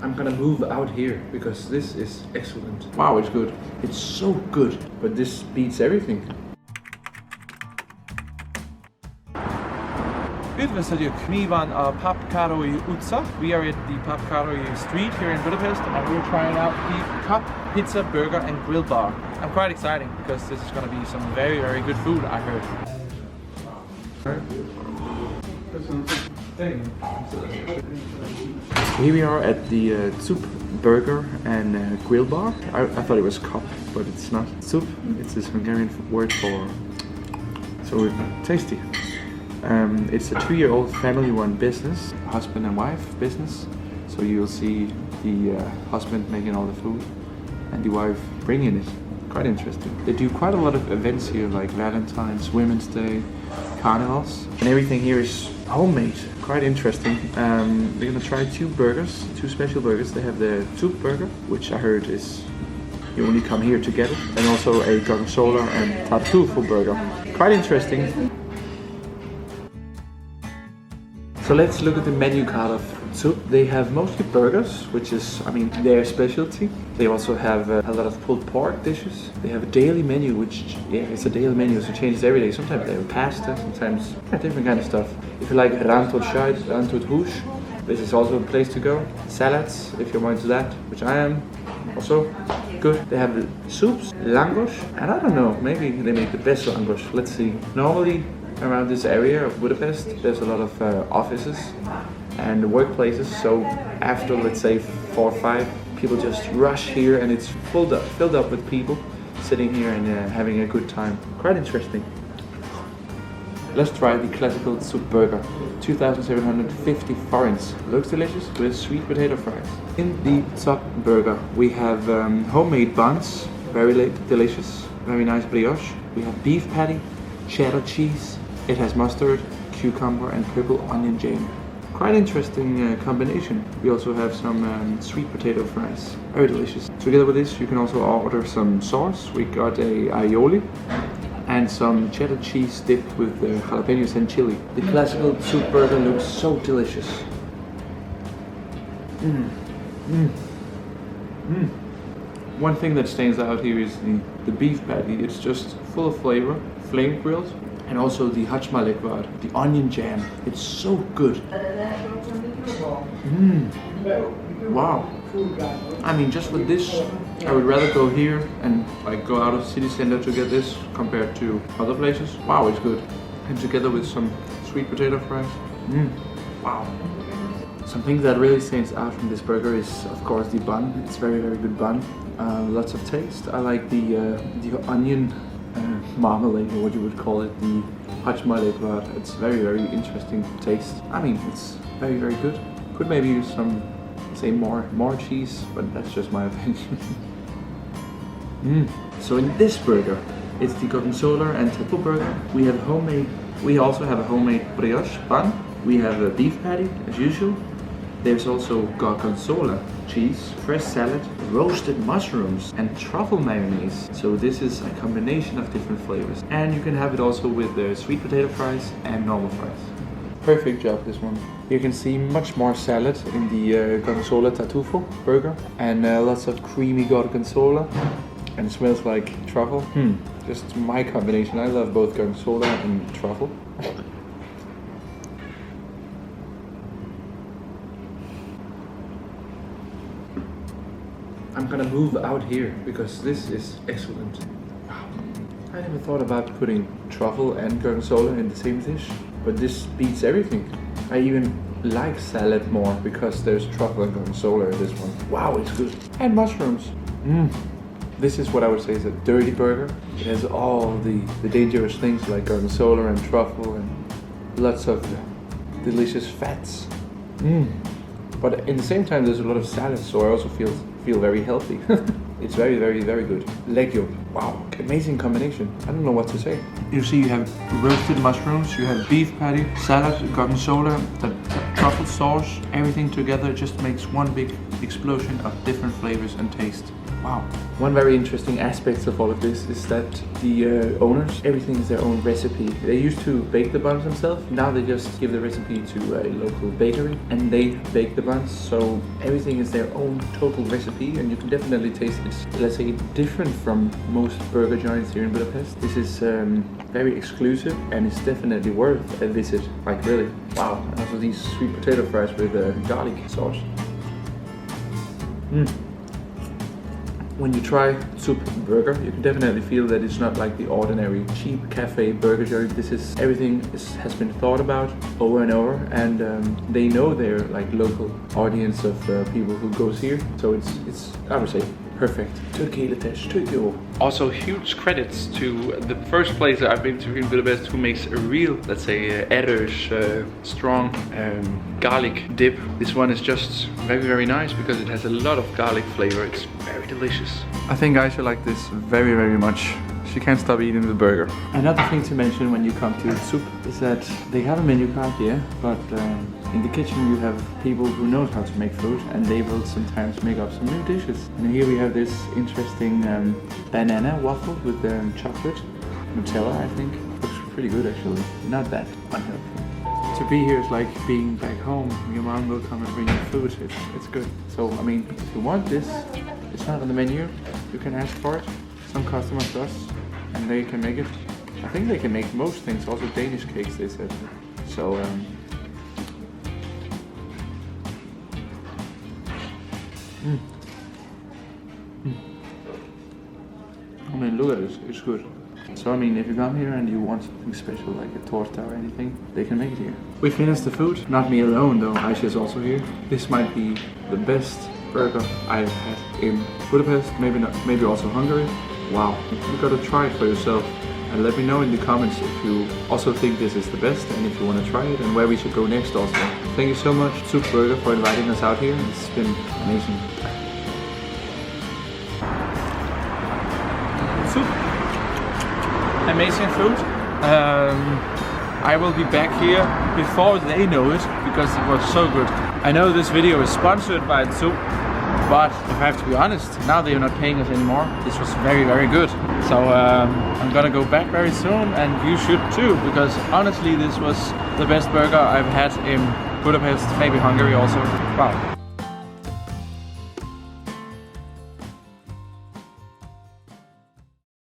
I'm gonna move out here because this is excellent. Wow, it's good. It's so good, but this beats everything. Üdvözöljük, mi van a Papkároly utca? We are at the Papkároly street here in Budapest and we're trying out the Cupp Pizza Burger and Grill Bar. I'm quite excited because this is going to be some very, very good food, I heard. Here we are at the Cupp Burger and Grill Bar. I thought it was Cupp, but it's not. Cupp, it's this Hungarian word for... so tasty. It's a 2-year-old family-run business, husband and wife business. So you'll see the husband making all the food and the wife bringing it. Quite interesting. They do quite a lot of events here, like Valentine's, Women's Day, carnivals, and everything here is homemade. Quite interesting. We're gonna try two special burgers. They have the Cupp Burger, which I heard is you only come here to get it, and also a Gsola and T Burger. Quite interesting. So let's look at the menu card of Cupp. They have mostly burgers, which is, I mean, their specialty. They also have a lot of pulled pork dishes. They have a daily menu, which, yeah, it's a daily menu, so it changes every day. Sometimes they have pasta, sometimes different kind of stuff. If you like rantot side, rantot hús, this is also a place to go. Salads, if you're more into that, which I am, also good. They have soups, langos, and I don't know, maybe they make the best langos. Let's see. Normally, around this area of Budapest, there's a lot of offices and workplaces, so after, let's say, 4 or 5, people just rush here and it's filled up with people sitting here and having a good time. Quite interesting. Let's try the classical Cupp Burger, 2,750 forints. Looks delicious with sweet potato fries. In the Cupp Burger, we have homemade buns, very delicious, very nice brioche. We have beef patty, cheddar cheese. It has mustard, cucumber and purple onion jam. Quite interesting combination. We also have some sweet potato fries. Very delicious. Together with this you can also order some sauce. We got a aioli and some cheddar cheese dipped with jalapenos and chili. The classical Cupp Burger looks so delicious. One thing that stands out here is the beef patty. It's just full of flavor, flame grilled. And also the hachmalekvad, the onion jam. It's so good. Wow. I mean, just with this, I would rather go here and like go out of city center to get this compared to other places. Wow, it's good. And together with some sweet potato fries. Wow. Something that really stands out from this burger is, of course, the bun. It's very, very good bun. Lots of taste. I like the onion marmalade, or what you would call it, the hachmalekvad. It's very, very interesting taste. I mean, it's very, very good. Could maybe use some, say, more cheese, but that's just my opinion. So in this burger, it's the Gsola and T Burger. We also have a homemade brioche bun. We have a beef patty, as usual. There's also Gsola cheese, fresh salad, roasted mushrooms, and truffle mayonnaise. So this is a combination of different flavors. And you can have it also with the sweet potato fries and normal fries. Perfect job, this one. You can see much more salad in the Gsola T Burger, and lots of creamy Gsola, and it smells like truffle. Just my combination. I love both Gsola and truffle. I'm gonna move out here because this is excellent. Wow. I never thought about putting truffle and Gsola in the same dish, but this beats everything. I even like salad more because there's truffle and Gsola in this one. Wow, it's good. And mushrooms. This is what I would say is a dirty burger. It has all the dangerous things like Gsola and truffle and lots of delicious fats. But in the same time, there's a lot of salad, so I also feel very healthy. It's very, very, very good. Leg yolk. Wow, amazing combination. I don't know what to say. You see, you have roasted mushrooms, you have beef patty, salad, Gsola, the truffle sauce. Everything together just makes one big explosion of different flavors and taste. Wow. One very interesting aspect of all of this is that the owners, everything is their own recipe. They used to bake the buns themselves. Now they just give the recipe to a local bakery and they bake the buns. So everything is their own total recipe, and you can definitely taste it's, let's say, different from most burger joints here in Budapest. This is very exclusive and it's definitely worth a visit. Like really. Wow. And also these sweet potato fries with garlic sauce. When you try Cupp Burger, you can definitely feel that it's not like the ordinary cheap cafe burger joint. This is everything has been thought about over and over, and they know their like local audience of people who goes here. So it's I would say perfect. Also, huge credits to the first place that I've been to in Budapest who makes a real, let's say, erős, strong garlic dip. This one is just very, very nice because it has a lot of garlic flavor. It's very delicious. I think Aisha liked this very, very much. She can't stop eating the burger. Another thing to mention when you come to Cupp is that they have a menu card here, but in the kitchen you have people who know how to make food, and they will sometimes make up some new dishes. And here we have this interesting banana waffle with chocolate, Nutella I think. Looks pretty good actually, not that unhealthy. To be here is like being back home. Your mom will come and bring you food, it's good. So I mean, if you want this, it's not on the menu, you can ask for it. Some customers does, and they can make it. I think they can make most things, also Danish cakes they said. So I mean, look at it, it's good. So I mean, if you come here and you want something special like a torta or anything, they can make it here. We finished the food, not me alone though, Aisha is also here. This might be the best burger I've had in Budapest, maybe not, maybe also Hungary. Wow, you gotta try it for yourself and let me know in the comments if you also think this is the best and if you want to try it and where we should go next also. Thank you so much Cupp Burger for inviting us out here. It's been amazing. Cupp. Amazing food. I will be back here before they know it because it was so good. I know this video is sponsored by Cupp, but if I have to be honest, now they are not paying us anymore. This was very, very good. So I'm gonna go back very soon, and you should too, because honestly this was the best burger I've had in Budapest, maybe Hungary also. Wow.